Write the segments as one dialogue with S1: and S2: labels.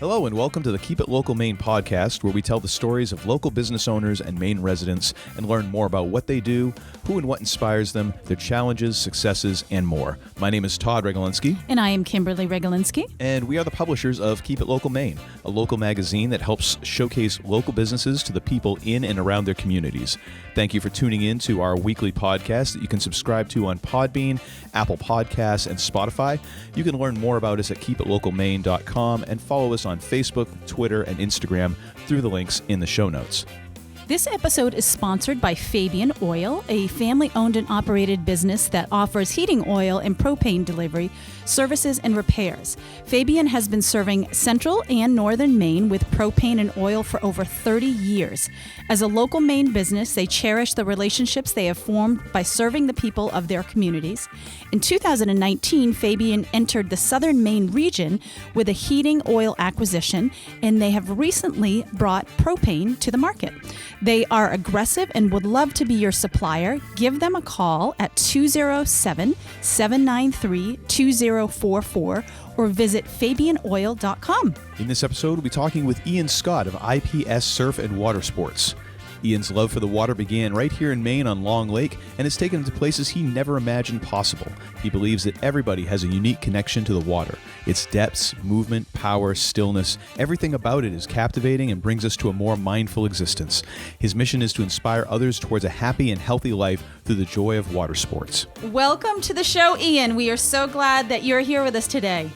S1: Hello and welcome to the Keep It Local Maine podcast, where we tell the stories of local business owners and Maine residents and learn more about what they do, who and what inspires them, their challenges, successes, and more. My name is Todd Regalinsky.
S2: And I am Kimberly Regalinsky.
S1: And we are the publishers of Keep It Local Maine, a local magazine that helps showcase local businesses to the people in and around their communities. Thank you for tuning in to our weekly podcast that you can subscribe to on Podbean, Apple Podcasts, and Spotify. You can learn more about us at keepitlocalmaine.com and follow us on Facebook, Twitter, and Instagram through the links in the show notes.
S2: This episode is sponsored by Fabian Oil, a family-owned and operated business that offers heating oil and propane delivery, services, and repairs. Fabian has been serving central and northern Maine with propane and oil for over 30 years. As a local Maine business, they cherish the relationships they have formed by serving the people of their communities. In 2019, Fabian entered the southern Maine region with a heating oil acquisition, and they have recently brought propane to the market. They are aggressive and would love to be your supplier. Give them a call at 207-793-2044 or visit fabianoil.com.
S1: In this episode, we'll be talking with Ian Scott of IPS Surf and Water Sports. Ian's love for the water began right here in Maine on Long Lake and has taken him to places he never imagined possible. He believes that everybody has a unique connection to the water. Its depths, movement, power, stillness, everything about it is captivating and brings us to a more mindful existence. His mission is to inspire others towards a happy and healthy life through the joy of water sports.
S2: Welcome to the show, Ian. We are so glad that you're here with us today.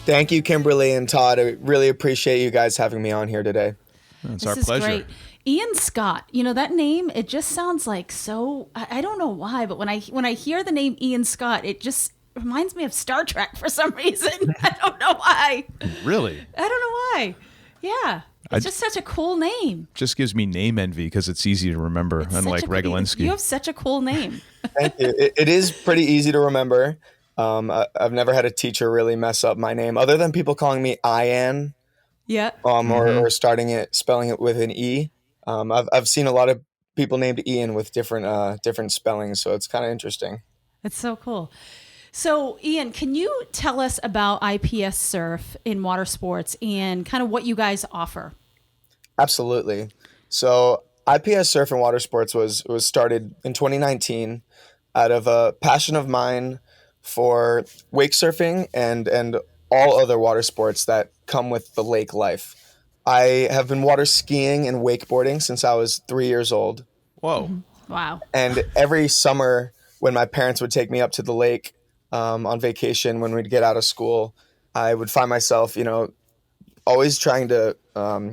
S3: Thank you, Kimberly and Todd. I really appreciate you guys having me on here today.
S1: It's our pleasure.
S2: Great. Ian Scott, you know, that name, it just sounds like so, I don't know why, but when I hear the name Ian Scott, it just reminds me of Star Trek for some reason. I don't know why.
S1: Really?
S2: I don't know why. Yeah. It's just such a cool name.
S1: Just gives me name envy because it's easy to remember, unlike Regalinsky.
S2: You have such a cool name.
S3: Thank you. It is pretty easy to remember. I've never had a teacher really mess up my name, other than people calling me Ian.
S2: Yeah.
S3: Or spelling it with an E. I've seen a lot of people named Ian with different spellings, so it's kind of interesting.
S2: That's so cool. So, Ian, can you tell us about IPS Surf in Water Sports and kind of what you guys offer?
S3: Absolutely. So, IPS Surf and Water Sports was started in 2019 out of a passion of mine for wake surfing and all other water sports that come with the lake life. I have been water skiing and wakeboarding since I was 3 years old.
S1: Whoa.
S2: Wow.
S3: And every summer when my parents would take me up to the lake on vacation, when we'd get out of school, I would find myself, always trying to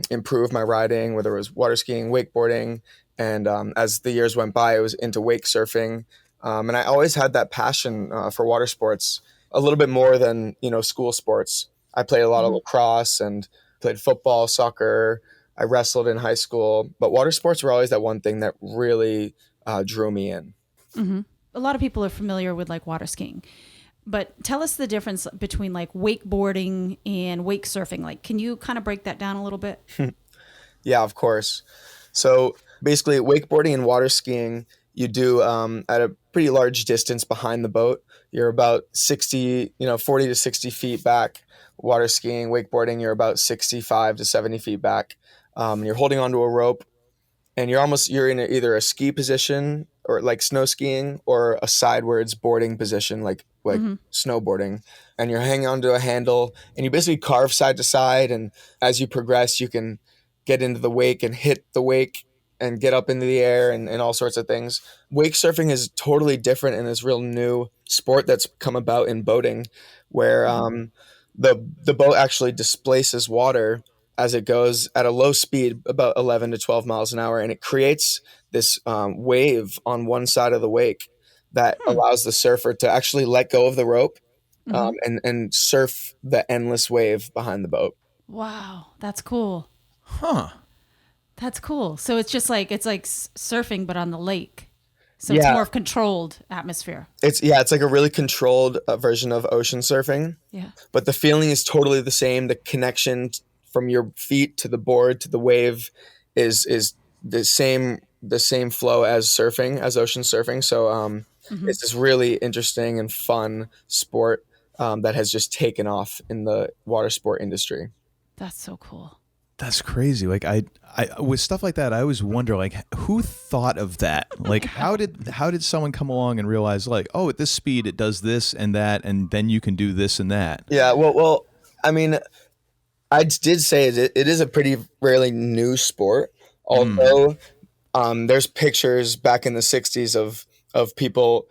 S3: improve my riding, whether it was water skiing, wakeboarding. And as the years went by, I was into wake surfing. And I always had that passion for water sports, a little bit more than, school sports. I played a lot of lacrosse and played football, soccer. I wrestled in high school, but water sports were always that one thing that really drew me in.
S2: Mm-hmm. A lot of people are familiar with like water skiing, but tell us the difference between like wakeboarding and wake surfing. Like, can you kind of break that down a little bit?
S3: Yeah, of course. So basically wakeboarding and water skiing, you do at a pretty large distance behind the boat. You're about 40 to 60 feet back. Water skiing, wakeboarding, you're about 65 to 70 feet back. You're holding onto a rope, and you're in either a ski position or like snow skiing, or a sidewards boarding position like snowboarding. And you're hanging onto a handle, and you basically carve side to side. And as you progress, you can get into the wake and hit the wake and get up into the air and all sorts of things. Wake surfing is totally different and is real new sport that's come about in boating, where the boat actually displaces water as it goes at a low speed, about 11 to 12 miles an hour, and it creates this wave on one side of the wake that allows the surfer to actually let go of the rope and surf the endless wave behind the boat.
S2: Wow, that's cool.
S1: Huh.
S2: That's cool. So it's like surfing, but on the lake. So it's more of controlled atmosphere.
S3: It's like a really controlled version of ocean surfing.
S2: Yeah.
S3: But the feeling is totally the same. The connection from your feet to the board to the wave is the same flow as ocean surfing. So it's this really interesting and fun sport that has just taken off in the water sport industry.
S2: That's so cool.
S1: That's crazy. Like I with stuff like that, I always wonder, like, who thought of that? Like, how did someone come along and realize, like, oh, at this speed it does this and that, and then you can do this and that?
S3: Yeah, well, I mean, I did say it is a pretty rarely new sport, although there's pictures back in the 60s of people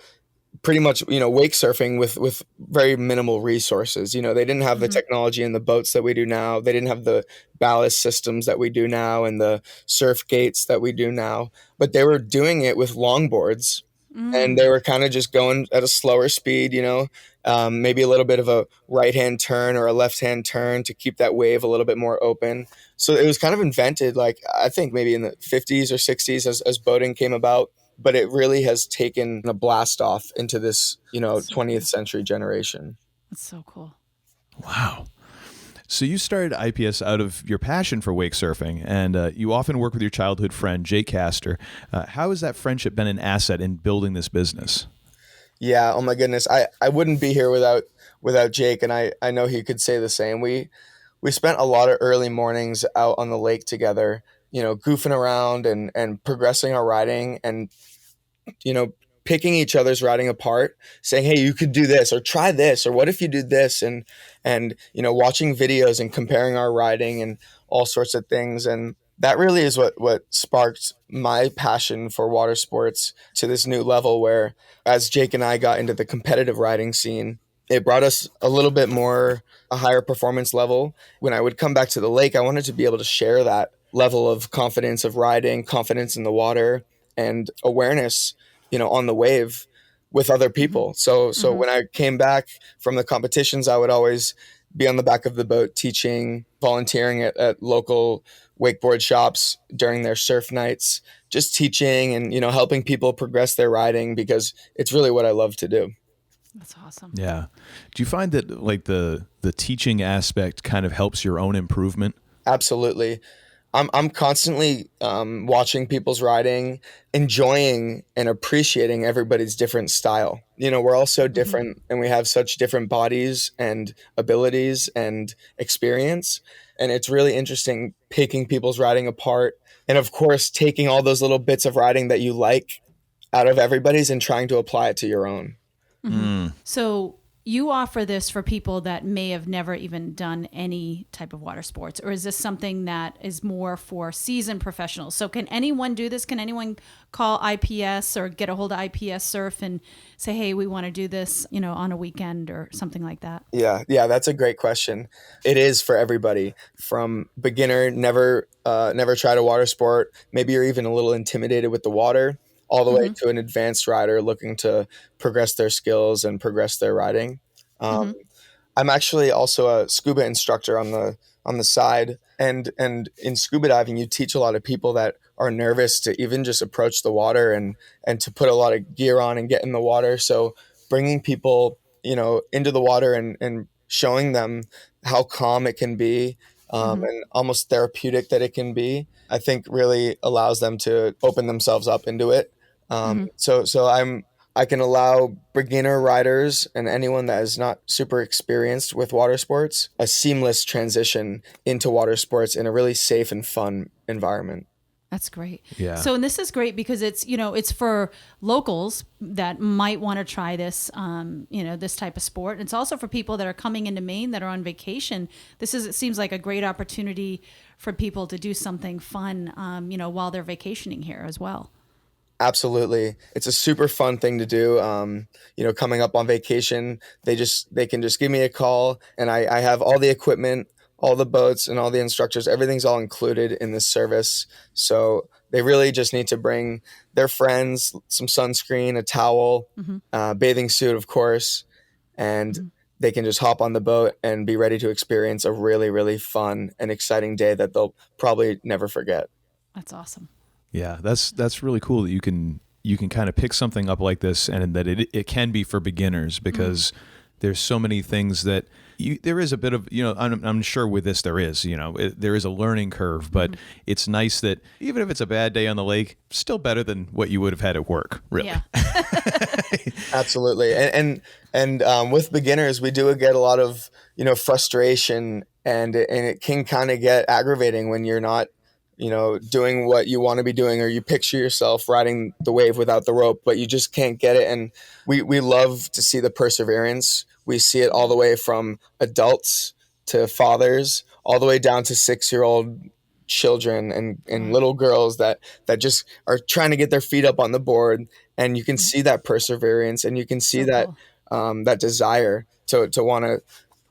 S3: pretty much, wake surfing with very minimal resources. They didn't have the technology in the boats that we do now. They didn't have the ballast systems that we do now and the surf gates that we do now, but they were doing it with longboards. And they were kind of just going at a slower speed, maybe a little bit of a right-hand turn or a left-hand turn to keep that wave a little bit more open. So it was kind of invented, like, I think maybe in the 50s or 60s as boating came about, but it really has taken a blast off into this, 20th century generation.
S2: That's so cool.
S1: Wow. So you started IPS out of your passion for wake surfing, and you often work with your childhood friend, Jake Castor. How has that friendship been an asset in building this business?
S3: Yeah, oh my goodness. I wouldn't be here without Jake, and I know he could say the same. We spent a lot of early mornings out on the lake together, goofing around and progressing our riding and, picking each other's riding apart, saying, hey, you could do this, or try this, or what if you did this? And watching videos and comparing our riding and all sorts of things. And that really is what sparked my passion for water sports to this new level where, as Jake and I got into the competitive riding scene, it brought us a little bit more, a higher performance level. When I would come back to the lake, I wanted to be able to share that level of confidence of riding, confidence in the water, and awareness, on the wave with other people. So when I came back from the competitions, I would always be on the back of the boat teaching, volunteering at local wakeboard shops during their surf nights, just teaching and, helping people progress their riding because it's really what I love to do.
S2: That's awesome.
S1: Yeah. Do you find that like the teaching aspect kind of helps your own improvement?
S3: Absolutely. I'm constantly watching people's riding, enjoying and appreciating everybody's different style. We're all so different and we have such different bodies and abilities and experience. And it's really interesting picking people's riding apart. And of course, taking all those little bits of riding that you like out of everybody's and trying to apply it to your own.
S2: So you offer this for people that may have never even done any type of water sports, or is this something that is more for seasoned professionals? So can anyone do this? Can anyone call IPS or get a hold of IPS Surf and say, hey, we want to do this, on a weekend or something like that?
S3: Yeah, that's a great question. It is for everybody, from beginner, never tried a water sport. Maybe you're even a little intimidated with the water, all the way to an advanced rider looking to progress their skills and progress their riding. I'm actually also a scuba instructor on the side, and in scuba diving, you teach a lot of people that are nervous to even just approach the water and to put a lot of gear on and get in the water. So bringing people, into the water and showing them how calm it can be, and almost therapeutic that it can be, I think really allows them to open themselves up into it. So I can allow beginner riders and anyone that is not super experienced with water sports a seamless transition into water sports in a really safe and fun environment.
S2: That's great.
S1: Yeah.
S2: So, and this is great because it's, it's for locals that might want to try this, this type of sport. And it's also for people that are coming into Maine that are on vacation. It seems like a great opportunity for people to do something fun, while they're vacationing here as well.
S3: Absolutely. It's a super fun thing to do. Coming up on vacation, they can just give me a call and I have all the equipment, all the boats and all the instructors, everything's all included in this service. So they really just need to bring their friends, some sunscreen, a towel, bathing suit, of course, and they can just hop on the boat and be ready to experience a really, really fun and exciting day that they'll probably never forget.
S2: That's awesome.
S1: Yeah, that's really cool that you can kind of pick something up like this and that it can be for beginners because there's so many things that there is a bit of, I'm sure with this there is, there is a learning curve, but it's nice that even if it's a bad day on the lake, still better than what you would have had at work, really.
S2: Yeah.
S3: Absolutely. And with beginners, we do get a lot of, frustration and it can kind of get aggravating when you're not, doing what you want to be doing, or you picture yourself riding the wave without the rope, but you just can't get it. And we love to see the perseverance. We see it all the way from adults to fathers, all the way down to 6-year-old children and little girls that just are trying to get their feet up on the board. And you can see that perseverance, and you can see
S2: So
S3: that
S2: cool.
S3: that desire to want to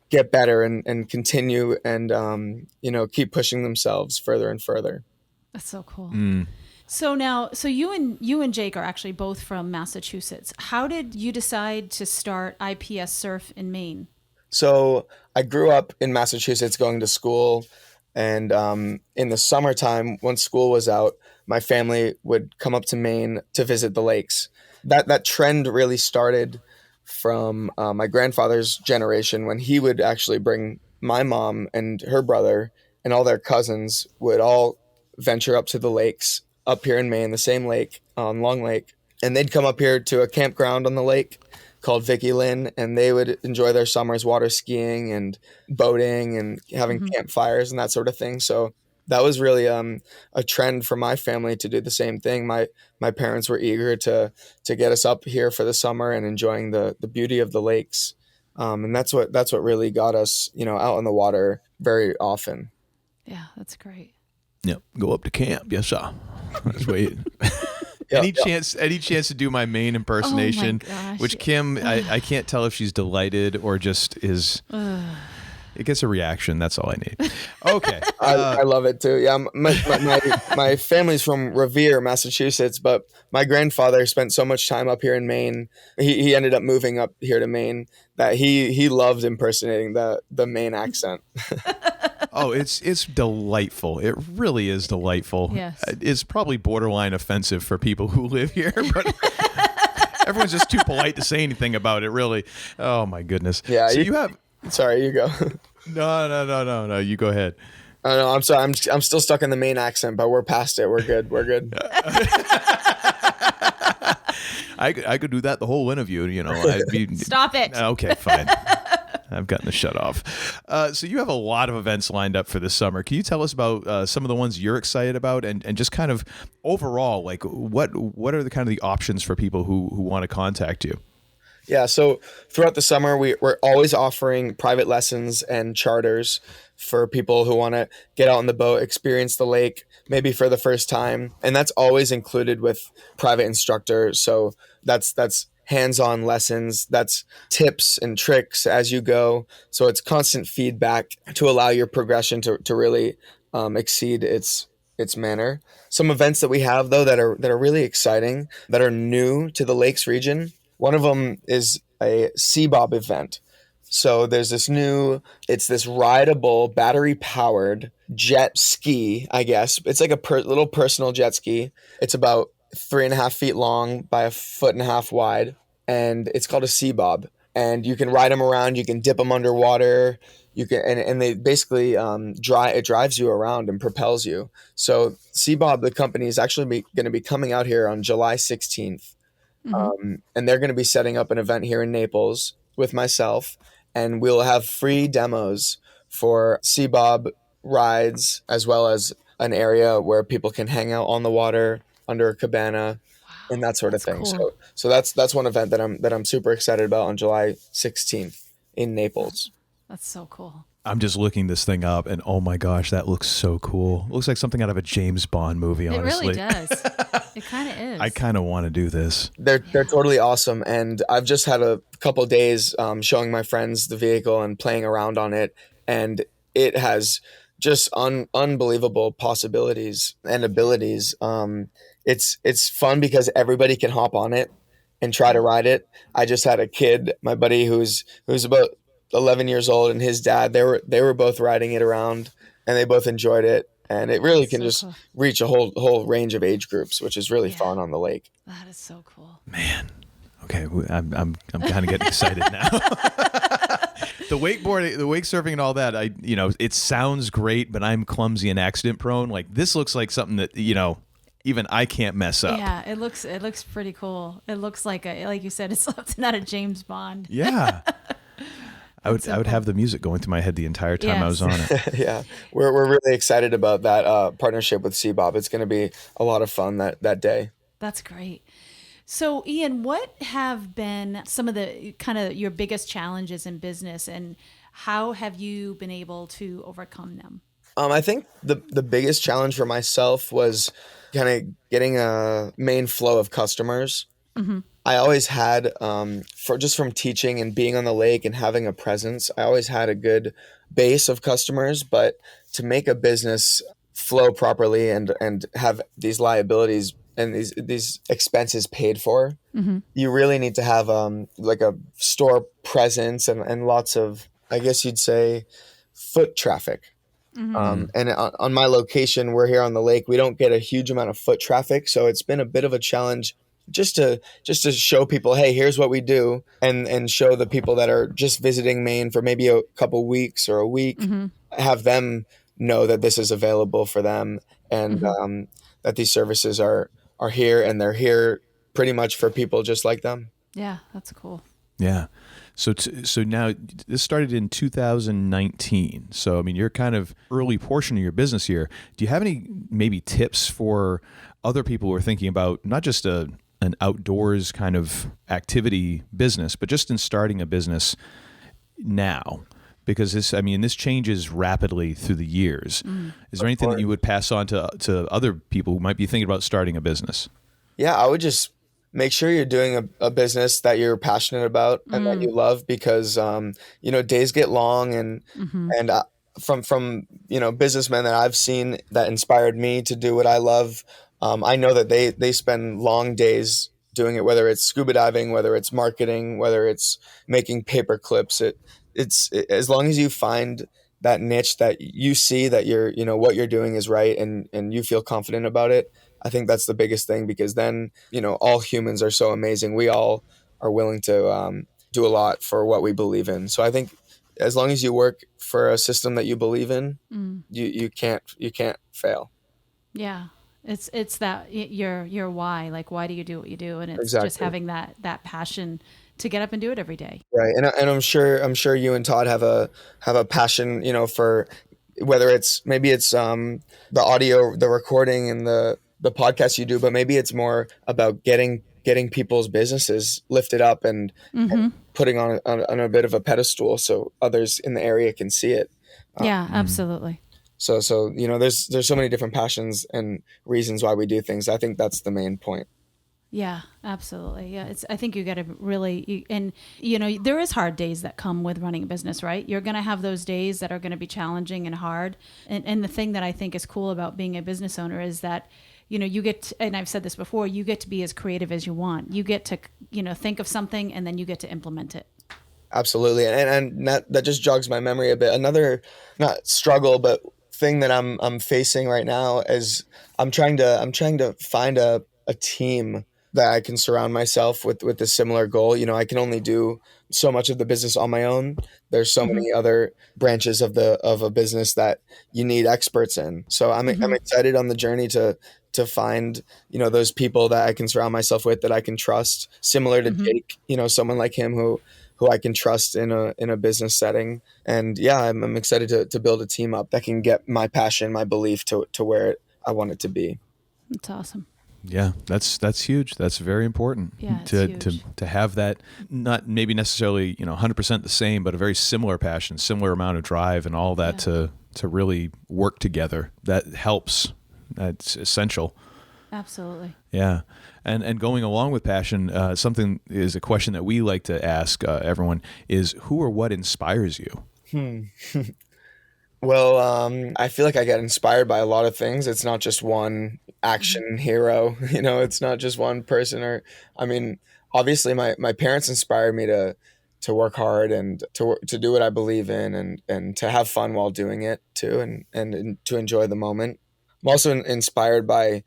S3: get better and continue and keep pushing themselves further and further.
S2: That's so cool. So you and Jake are actually both from Massachusetts. How did you decide to start IPS Surf in Maine?
S3: So I grew up in Massachusetts going to school, and in the summertime when school was out, my family would come up to Maine to visit the lakes. That trend really started from my grandfather's generation, when he would actually bring my mom and her brother and all their cousins would all venture up to the lakes up here in Maine, the same lake on Long Lake, and they'd come up here to a campground on the lake called Vicky Lynn, and they would enjoy their summers water skiing and boating and having campfires and that sort of thing. So that was really a trend for my family to do the same thing. My parents were eager to get us up here for the summer and enjoying the beauty of the lakes, and that's what really got us out on the water very often.
S2: Yeah, that's great.
S1: Yep. Go up to camp. Yes, sir. That's wait.
S3: Yeah,
S1: Any chance to do my Maine impersonation?
S2: Oh my gosh.
S1: Which Kim, I can't tell if she's delighted or just is. It gets a reaction. That's all I need. Okay.
S3: I love it too. Yeah, my family's from Revere, Massachusetts, but my grandfather spent so much time up here in Maine. He ended up moving up here to Maine that he loved impersonating the Maine accent.
S1: Oh, it's delightful. It really is delightful.
S2: Yes.
S1: It's probably borderline offensive for people who live here, but everyone's just too polite to say anything about it, really. Oh, my goodness.
S3: Yeah.
S1: So you have...
S3: Sorry, you go.
S1: No. You go ahead.
S3: Oh, no, I'm sorry. I'm still stuck in the Maine accent, but we're past it. We're good.
S1: I could do that the whole interview, I'd be...
S2: Stop it.
S1: Okay, fine. I've gotten the shut off. So you have a lot of events lined up for this summer. Can you tell us about some of the ones you're excited about, and just kind of overall, like what are the kind of the options for people who want to contact you?
S3: Yeah, so throughout the summer, we're always offering private lessons and charters for people who want to get out on the boat, experience the lake, maybe for the first time. And that's always included with private instructors. So that's hands-on lessons, that's tips and tricks as you go. So it's constant feedback to allow your progression to really exceed its manner. Some events that we have, though, that are really exciting, that are new to the Lakes region. One of them is a Sea Bob event. So there's this rideable, battery-powered jet ski, I guess. It's like a little personal jet ski. It's about 3.5 feet long by 1.5 feet wide, and it's called a Sea Bob. And you can ride them around. You can dip them underwater. You can, and they basically it drives you around and propels you. So Sea Bob, the company, is actually going to be coming out here on July 16th. And they're going to be setting up an event here in Naples with myself, and we'll have free demos for Sea Bob rides, as well as an area where people can hang out on the water under a cabana and that sort of thing.
S2: Cool.
S3: So that's one event that I'm super excited about on July 16th in Naples.
S2: That's so cool.
S1: I'm just looking this thing up, and oh my gosh, that looks so cool. It looks like something out of a James Bond movie, honestly.
S2: It really does. It kind of is.
S1: I kind of want to do this.
S3: They're totally awesome, and I've just had a couple of days showing my friends the vehicle and playing around on it, and it has just unbelievable possibilities and abilities. It's fun because everybody can hop on it and try to ride it. I just had a kid, my buddy, who's about 11 years old, and his dad, they were both riding it around, and they both enjoyed it. And it really can just reach a whole range of age groups, which is really fun on the lake.
S2: That is so cool.
S1: Man. Okay, I'm kind of getting excited now. The wakeboarding, the wake surfing and all that, it sounds great, but I'm clumsy and accident prone. Like, this looks like something that, even I can't mess up.
S2: Yeah, it looks pretty cool. It looks like you said, it's something out of James Bond.
S1: Yeah. I would have the music going through my head the entire time I was on it.
S3: Yeah, we're really excited about that partnership with CBOB. It's going to be a lot of fun that day.
S2: That's great. So, Ian, what have been some of the kind of your biggest challenges in business, and how have you been able to overcome them?
S3: I think the biggest challenge for myself was kind of getting a main flow of customers. I always had, from teaching and being on the lake and having a presence, I always had a good base of customers. But to make a business flow properly and have these liabilities and these expenses paid for, you really need to have like a store presence and lots of, I guess you'd say, foot traffic. And on my location, we're here on the lake. We don't get a huge amount of foot traffic, so it's been a bit of a challenge just to show people, hey, here's what we do, and show the people that are just visiting Maine for maybe a couple weeks or a week, have them know that this is available for them, and that these services are here, and they're here pretty much for people just like them.
S2: Yeah, that's cool.
S1: Yeah. So now this started in 2019. So, I mean, you're kind of early portion of your business here. Do you have any maybe tips for other people who are thinking about not just an outdoors kind of activity business, but just in starting a business now? Because this changes rapidly through the years. Is there anything that you would pass on to other people who might be thinking about starting a business?
S3: Yeah, I would just make sure you're doing a business that you're passionate about and that you love, because days get long, and from businessmen that I've seen that inspired me to do what I love, I know that they spend long days doing it, whether it's scuba diving, whether it's marketing, whether it's making paper clips. It's as long as you find that niche that you see that what you're doing is right, and you feel confident about it. I think that's the biggest thing, because then, all humans are so amazing. We all are willing to do a lot for what we believe in. So I think as long as you work for a system that you believe in, you can't fail.
S2: Yeah. It's that your why, like, why do you do what you do? And it's
S3: Exactly.
S2: just having that passion to get up and do it every day.
S3: Right. And I'm sure you and Todd have a passion, for whether it's the audio, the recording, and the podcast you do, but maybe it's more about getting people's businesses lifted up and putting on a bit of a pedestal so others in the area can see it.
S2: Yeah, absolutely.
S3: So there's so many different passions and reasons why we do things. I think that's the main point.
S2: Yeah, absolutely. Yeah, I think you got to really, there is hard days that come with running a business, right? You're going to have those days that are going to be challenging and hard. And the thing that I think is cool about being a business owner is that, you get, and I've said this before, you get to be as creative as you want. You get to, think of something, and then you get to implement it.
S3: Absolutely. And that just jogs my memory a bit. Another, not struggle, but thing that I'm facing right now is I'm trying to find a team that I can surround myself with a similar goal. I can only do so much of the business on my own. There's so many other branches of a business that you need experts in. So I'm excited on the journey to find, those people that I can surround myself with, that I can trust, similar to Jake, someone like him who I can trust in a business setting. And yeah, I'm excited to build a team up that can get my passion, my belief to where I want it to be.
S2: That's awesome.
S1: Yeah, that's huge. That's very important.
S2: Yeah,
S1: to have that, not maybe necessarily 100% the same, but a very similar passion, similar amount of drive, and all that to really work together. That helps. That's essential.
S2: Absolutely.
S1: Yeah, and going along with passion, something is a question that we like to ask everyone is, who or what inspires you?
S3: Well, I feel like I get inspired by a lot of things. It's not just one action hero, it's not just one person. Obviously my parents inspired me to work hard and to do what I believe in, and to have fun while doing it too, and to enjoy the moment. I'm also inspired by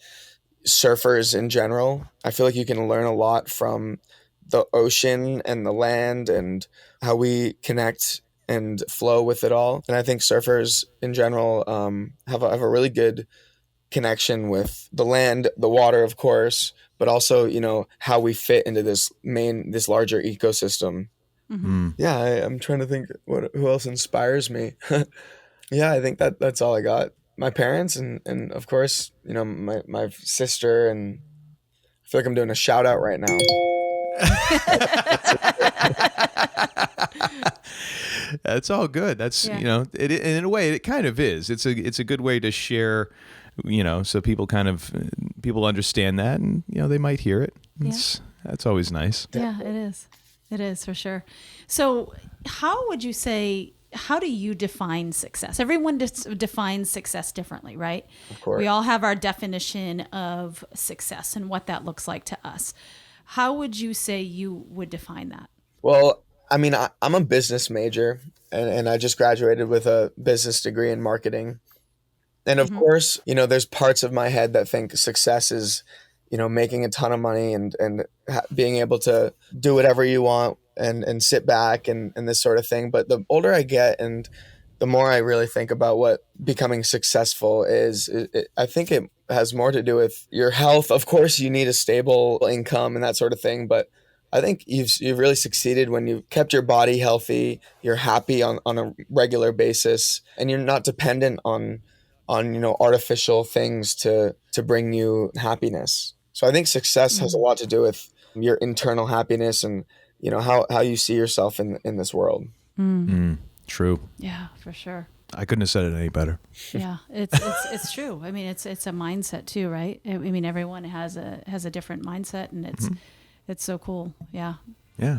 S3: surfers in general. I feel like you can learn a lot from the ocean and the land and how we connect and flow with it all. And I think surfers in general have a really good connection with the land, the water, of course, but also how we fit into this larger ecosystem. Yeah, I'm trying to think who else inspires me. Yeah, I think that's all I got. My parents and of course, my sister, and I feel like I'm doing a shout out right now.
S1: That's all good. That's, and in a way it kind of is. It's a good way to share, so people people understand that, and, they might hear it. That's always nice.
S2: Yeah, it is. It is for sure. So how do you define success? Everyone defines success differently, right?
S3: Of course.
S2: We all have our definition of success and what that looks like to us. How would you say you would define that?
S3: Well, I mean, I'm a business major, and I just graduated with a business degree in marketing. And of course, there's parts of my head that think success is, making a ton of money and being able to do whatever you want and sit back and this sort of thing. But the older I get and the more I really think about what becoming successful is, I think it has more to do with your health. Of course, you need a stable income and that sort of thing, but I think you've really succeeded when you've kept your body healthy, you're happy on a regular basis, and you're not dependent on artificial things to bring you happiness. So I think success has a lot to do with your internal happiness and how you see yourself in this world.
S1: True.
S2: Yeah, for sure.
S1: I couldn't have said it any better.
S2: Yeah, it's true. I mean, it's a mindset too, right? I mean, everyone has a different mindset, and it's so cool. Yeah.
S1: Yeah.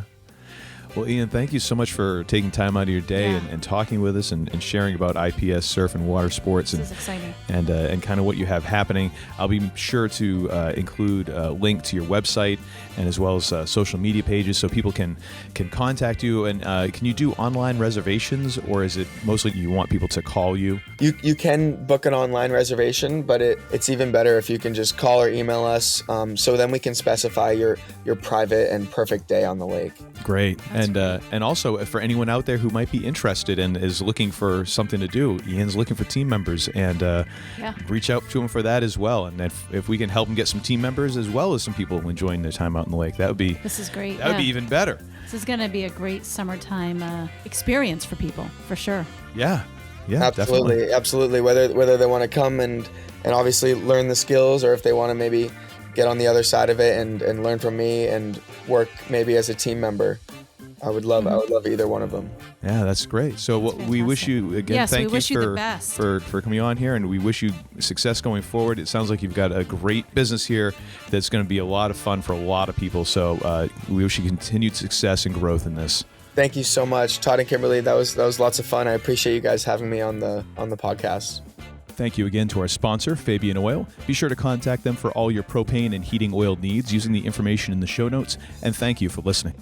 S1: Well, Ian, thank you so much for taking time out of your day and talking with us and sharing about IPS Surf and Water Sports.
S2: This is exciting.
S1: And kind of what you have happening. I'll be sure to include a link to your website and as well as social media pages so people can contact you. And can you do online reservations, or is it mostly you want people to call you?
S3: You can book an online reservation, but it's even better if you can just call or email us, so then we can specify your private and perfect day on the lake.
S1: Great. And also for anyone out there who might be interested and is looking for something to do, Ian's looking for team members, and reach out to him for that as well. And if we can help him get some team members as well as some people enjoying their time out in the lake,
S2: this is great.
S1: That would be even better.
S2: This is going to be a great summertime experience for people, for sure.
S1: Yeah,
S3: absolutely,
S1: definitely.
S3: Absolutely. Whether they want to come and obviously learn the skills, or if they want to maybe get on the other side of it and learn from me and work maybe as a team member. I would love either one of them.
S1: Yeah, that's great. So we wish you again. Thank you
S2: the best.
S1: for coming on here, and we wish you success going forward. It sounds like you've got a great business here that's going to be a lot of fun for a lot of people. So we wish you continued success and growth in this.
S3: Thank you so much, Todd and Kimberly. That was lots of fun. I appreciate you guys having me on the podcast.
S1: Thank you again to our sponsor, Fabian Oil. Be sure to contact them for all your propane and heating oil needs using the information in the show notes. And thank you for listening.